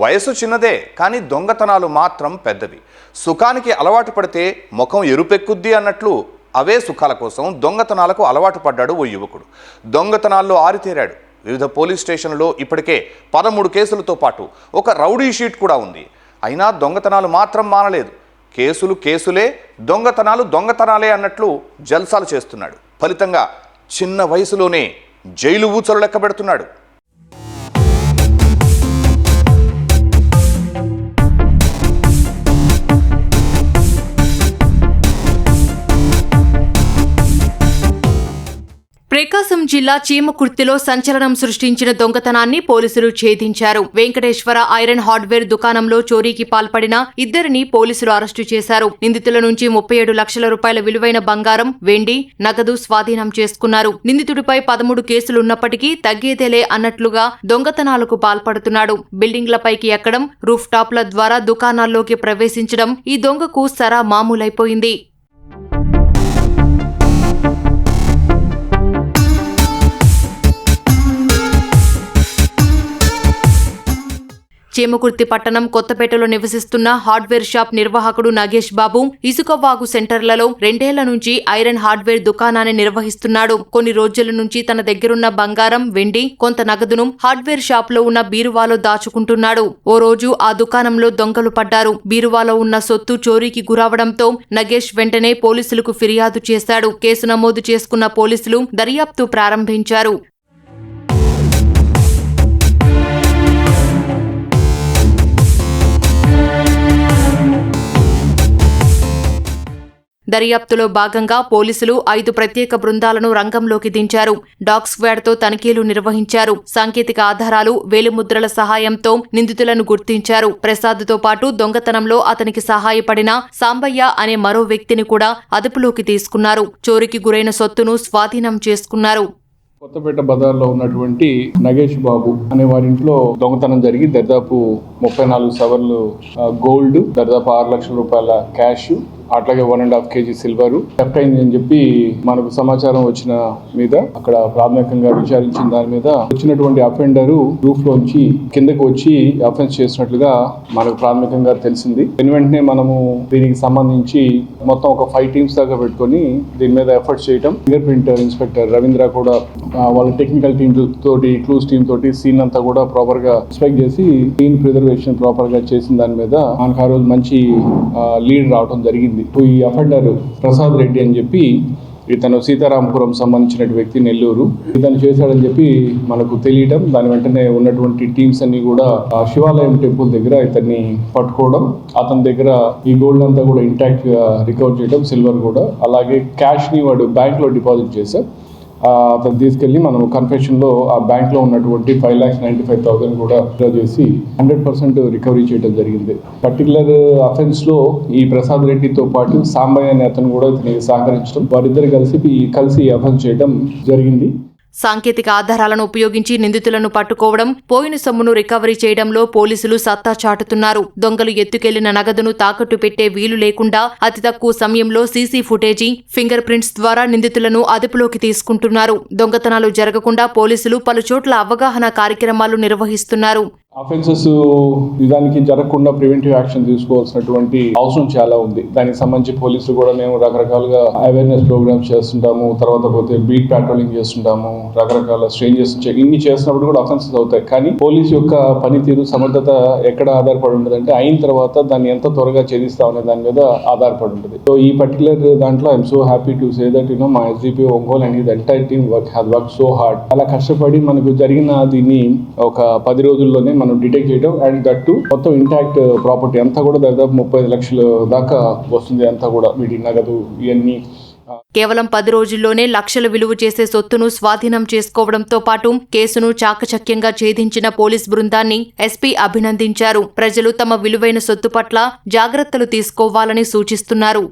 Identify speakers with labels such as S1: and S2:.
S1: వయసు చిన్నదే కానీ దొంగతనాలు మాత్రం పెద్దవి. సుఖానికి అలవాటు పడితే ముఖం ఎరుపెక్కుద్ది అన్నట్లు అవే సుఖాల కోసం దొంగతనాలకు అలవాటు పడ్డాడు ఓ యువకుడు. దొంగతనాల్లో ఆరితేరాడు. వివిధ పోలీస్ స్టేషన్లలో ఇప్పటికే 13 కేసులతో పాటు ఒక రౌడీ షీట్ కూడా ఉంది. అయినా దొంగతనాలు మాత్రం మానలేదు. కేసులు కేసులే, దొంగతనాలు దొంగతనాలే అన్నట్లు జల్సాలు చేస్తున్నాడు. ఫలితంగా చిన్న వయసులోనే జైలు ఊచలు లెక్క పెడుతున్నాడు.
S2: ప్రకాశం జిల్లా చీమకుర్తిలో సంచలనం సృష్టించిన దొంగతనాన్ని పోలీసులు ఛేదించారు. వెంకటేశ్వర ఐరన్ హార్డ్వేర్ దుకాణంలో చోరీకి పాల్పడిన ఇద్దరిని పోలీసులు అరెస్టు చేశారు. నిందితుల నుంచి 37 లక్షల రూపాయల విలువైన బంగారం, వెండి, నగదు స్వాధీనం చేసుకున్నారు. నిందితుడిపై 13 కేసులున్నప్పటికీ తగ్గేదేలే అన్నట్లుగా దొంగతనాలకు పాల్పడుతున్నాడు. బిల్డింగ్లపైకి ఎక్కడం, రూఫ్ టాప్ల ద్వారా దుకాణాల్లోకి ప్రవేశించడం ఈ దొంగకు సరా మామూలైపోయింది. చీమకుర్తి పట్టణం కొత్తపేటలో నివసిస్తున్న హార్డ్వేర్ షాప్ నిర్వాహకుడు నగేష్ బాబు ఇసుకవాగు సెంటర్లలో 2 ఏళ్ల నుంచి ఐరన్ హార్డ్వేర్ దుకాణాన్ని నిర్వహిస్తున్నాడు. కొన్ని రోజుల నుంచి తన దగ్గరున్న బంగారం, వెండి, కొంత నగదును హార్డ్వేర్ షాప్ లో ఉన్న బీరువాలో దాచుకుంటున్నాడు. ఓ రోజు ఆ దుకాణంలో దొంగలు పడ్డారు. బీరువాలో ఉన్న సొత్తు చోరీకి గురవడంతో నగేష్ వెంటనే పోలీసులకు ఫిర్యాదు చేశాడు. కేసు నమోదు చేసుకున్న పోలీసులు దర్యాప్తు ప్రారంభించారు. దర్యాప్తులో భాగంగా పోలీసులు 5 ప్రత్యేక బృందాలను రంగంలోకి దించారు. డాగ్ స్క్వాడ్తో తనిఖీలు నిర్వహించారు. సాంకేతిక ఆధారాలు, వేలిముద్రల సహాయంతో నిందితులను గుర్తించారు. ప్రసాద్తో పాటు దొంగతనంలో అతనికి సహాయపడిన సాంబయ్య అనే మరో వ్యక్తిని కూడా అదుపులోకి తీసుకున్నారు. చోరీకి గురైన సొత్తును స్వాధీనం చేసుకున్నారు.
S3: కొత్తపేట బజార్లో ఉన్నటువంటి నగేష్ బాబు అనే వారి ఇంట్లో దొంగతనం జరిగి దాదాపు 34 సవర్లు గోల్డ్, దాదాపు 6 లక్షల రూపాయల క్యాష్, అట్లాగే 1.5 kg సిల్వర్ థెఫ్ట్ అయింది అని చెప్పి మనకు సమాచారం వచ్చిన మీద అక్కడ ప్రాథమికంగా విచారించిన దాని మీద వచ్చినటువంటి అఫెండరు రూఫ్ లోంచి కిందకు వచ్చి అఫెన్స్ చేసినట్లుగా మనకు ప్రాథమికంగా తెలిసింది. వెంటనే మనము దీనికి సంబంధించి మొత్తం ఒక 5 టీమ్స్ దాకా పెట్టుకొని దీని మీద ఎఫర్ట్స్ చేయడం. ఫింగర్ ప్రింట్ ఇన్స్పెక్టర్ రవీంద్ర కూడా వాళ్ళ టెక్నికల్ టీమ్ తోటి, క్లూస్ టీమ్ తోటి సీన్ అంతా కూడా ప్రాపర్ గా ఇన్స్పెక్ట్ చేసి సీన్ ప్రిజర్వేషన్ ప్రాపర్ గా చేసిన దాని మీద మనకు ఆ రోజు మంచి లీడ్ రావడం జరిగింది. ఈ అఫెండర్ ప్రసాద్ రెడ్డి అని చెప్పి ఇతను సీతారాంపురం సంబంధించిన వ్యక్తి, నెల్లూరు. ఇతను చేశాడని చెప్పి మనకు తెలియటం, దాని వెంటనే ఉన్నటువంటి టీమ్స్ అన్ని కూడా శివాలయం టెంపుల్ దగ్గర ఇతన్ని పట్టుకోవడం, అతని దగ్గర ఈ గోల్డ్ అంతా కూడా ఇంటాక్ట్ గా రికవర్ చేయడం, సిల్వర్ కూడా, అలాగే క్యాష్ ని వాడు బ్యాంక్ లో డిపాజిట్ చేశాం. అతను తీసుకెళ్లి మనం కన్ఫెషన్ లో ఆ బ్యాంక్ లో ఉన్నటువంటి 5,95,000 కూడా డ్రా చేసి 100% రికవరీ చేయడం జరిగింది. పర్టికులర్ అఫెన్స్ లో ఈ ప్రసాద్ రెడ్డితో పాటు సాంబయ్య అనే అతను కూడా ఇతనికి సహకరించడం, వారిద్దరు కలిసి అఫెన్స్ చేయడం జరిగింది.
S2: సాంకేతిక ఆధారాలను ఉపయోగించి నిందితులను పట్టుకోవడం, పోయిన సొమ్మును రికవరీ చేయడంలో పోలీసులు సత్తా చాటుతున్నారు. దొంగలు ఎత్తుకెళ్లిన నగదును తాకట్టు పెట్టే వీలు లేకుండా అతి తక్కువ సమయంలో సీసీ ఫుటేజీ, ఫింగర్ ప్రింట్స్ ద్వారా నిందితులను అదుపులోకి తీసుకుంటున్నారు. దొంగతనాలు జరగకుండా పోలీసులు పలుచోట్ల అవగాహన కార్యక్రమాలు నిర్వహిస్తున్నారు.
S3: అఫెన్సెస్ నిజానికి జరగకుండా ప్రివెంటివ్ యాక్షన్ తీసుకోవాల్సినటువంటి అవసరం చాలా ఉంది. దానికి సంబంధించి పోలీసులు కూడా మేము రకరకాలుగా అవేర్నెస్ ప్రోగ్రామ్స్ చేస్తుంటాము, తర్వాత పోతే బీట్ ప్యాట్రోలింగ్ చేస్తుంటాము, రకరకాల స్ట్రేంజర్స్ ఇన్ని చేసినప్పుడు కూడా అఫెన్సెస్ అవుతాయి. కానీ పోలీసు యొక్క పనితీరు, సమర్థత ఎక్కడ ఆధారపడి ఉంటుంది అంటే అయిన తర్వాత దాన్ని ఎంత త్వరగా ఛేదిస్తామనే దాని మీద ఆధారపడి ఉంటుంది. సో ఈ పర్టికులర్ దాంట్లో I'm so happy to say that మా SDP Ongole and his entire team work so hard. అలా కష్టపడి మనకు జరిగిన దీన్ని ఒక 10 రోజుల్లోనే మనం డిటెక్ట్ చేయడం, అండ్ దట్టు మొత్తం ఇంటాక్ట్ ప్రాపర్టీ అంతా కూడా దాదాపు 35 లక్షల దాకా వస్తుంది. అంతా కూడా వీటి నగదు ఇవన్నీ
S2: కేవలం 10 రోజుల్లోనే లక్షల విలువ చేసే సొత్తును స్వాధీనం చేసుకోవడంతో పాటు కేసును చాకచక్యంగా ఛేదించిన పోలీస్ బృందాన్ని ఎస్పీ అభినందించారు. ప్రజలు తమ విలువైన సొత్తు పట్ల జాగ్రత్తలు తీసుకోవాలని సూచిస్తున్నారు.